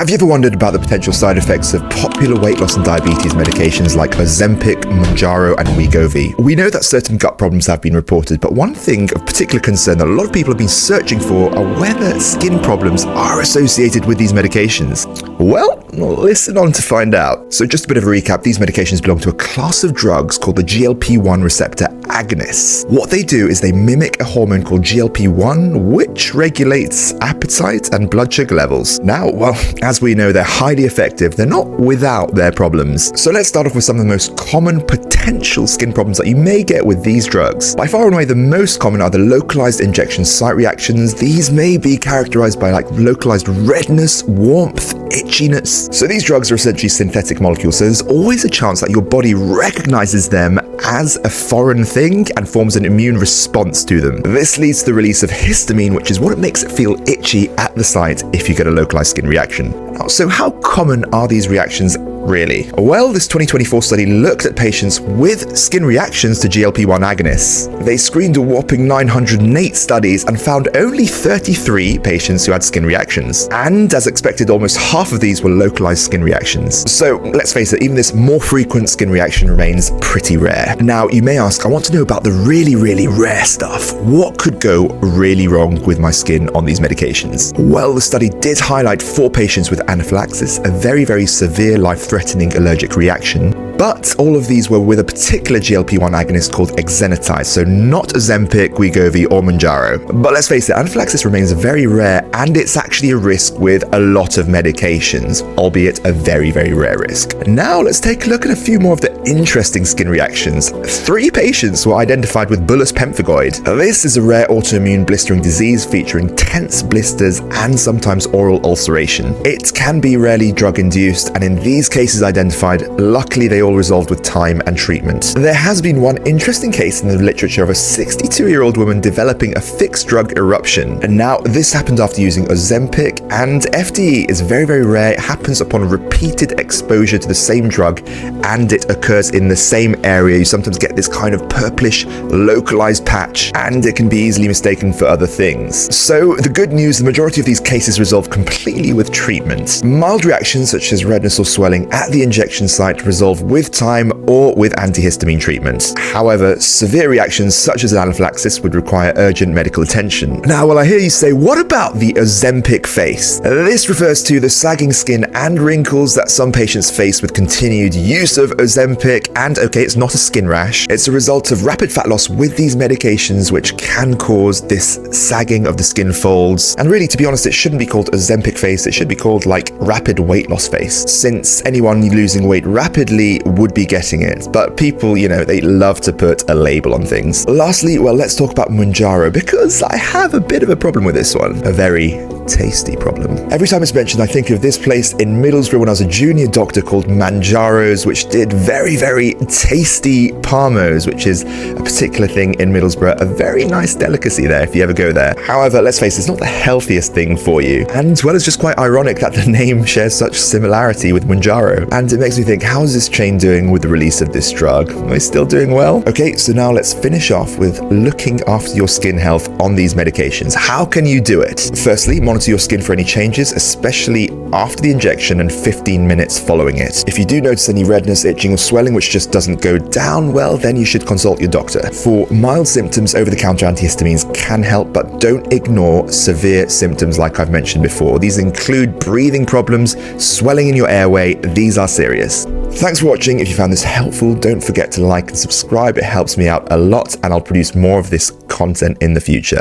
Have you ever wondered about the potential side effects of popular weight loss and diabetes medications like Ozempic, Mounjaro and Wegovy? We know that certain gut problems have been reported, but one thing of particular concern that a lot of people have been searching for are whether skin problems are associated with these medications. Well, listen on to find out. So just a bit of a recap, these medications belong to a class of drugs called the GLP-1 receptor agonists. What they do is they mimic a hormone called GLP-1, which regulates appetite and blood sugar levels. Now, well, as we know, they're highly effective. They're not without their problems. So let's start off with some of the most common potential skin problems that you may get with these drugs. By far and away, the most common are the localized injection site reactions. These may be characterized by localized redness, warmth, itchiness. So these drugs are essentially synthetic molecules, so there's always a chance that your body recognizes them as a foreign thing and forms an immune response to them. This leads to the release of histamine, which is what makes it feel itchy at the site if you get a localized skin reaction. Now, so how common are these reactions really? Well, this 2024 study looked at patients with skin reactions to GLP-1 agonists. They screened a whopping 908 studies and found only 33 patients who had skin reactions. And as expected, almost half of these were localized skin reactions. So let's face it, even this more frequent skin reaction remains pretty rare. Now, you may ask, I want to know about the really, really rare stuff. What could go really wrong with my skin on these medications? Well, the study did highlight 4 patients with anaphylaxis, a very, very severe life-threatening allergic reaction. But all of these were with a particular GLP-1 agonist called exenatide, so not Ozempic, Wegovy, or Mounjaro. But let's face it, anaphylaxis remains very rare, and it's actually a risk with a lot of medications, albeit a very, very rare risk. Now let's take a look at a few more of the interesting skin reactions. 3 patients were identified with bullous pemphigoid. This is a rare autoimmune blistering disease featuring tense blisters and sometimes oral ulceration. It can be rarely drug-induced, and in these cases identified, luckily they all resolved with time and treatment. There has been one interesting case in the literature of a 62-year-old woman developing a fixed drug eruption. And now this happened after using Ozempic, and FDE is very, very rare. It happens upon repeated exposure to the same drug, and it occurs in the same area. You sometimes get this kind of purplish localized patch, and it can be easily mistaken for other things. So the good news, the majority of these cases resolve completely with treatment. Mild reactions such as redness or swelling at the injection site resolve with time or with antihistamine treatment. However, severe reactions such as anaphylaxis would require urgent medical attention. Now, well, I hear you say, what about the Ozempic face? This refers to the sagging skin and wrinkles that some patients face with continued use of Ozempic, and okay, it's not a skin rash. It's a result of rapid fat loss with these medications, which can cause this sagging of the skin folds. And really, to be honest, it shouldn't be called Ozempic face. It should be called rapid weight loss face, since anyone losing weight rapidly would be getting it. But people, they love to put a label on things. Lastly, well, let's talk about Mounjaro, because I have a bit of a problem with this one. A very tasty problem. Every time it's mentioned, I think of this place in Middlesbrough when I was a junior doctor called Mounjaro's, which did very, very tasty parmos, which is a particular thing in Middlesbrough, a very nice delicacy there if you ever go there. However, let's face it, it's not the healthiest thing for you. And well, it's just quite ironic that the name shares such similarity with Mounjaro. And it makes me think, how is this chain doing with the release of this drug? Are they still doing well? Okay, so now let's finish off with looking after your skin health on these medications. How can you do it? Firstly, monitor your skin for any changes, especially after the injection and 15 minutes following it. If you do notice any redness, itching, or swelling which just doesn't go down, well, then you should consult your doctor. For mild symptoms, over-the-counter antihistamines can help, but don't ignore severe symptoms like I've mentioned before. These include breathing problems, swelling in your airway. These are serious. Thanks for watching. If you found this helpful, don't forget to like and subscribe. It helps me out a lot, and I'll produce more of this content in the future.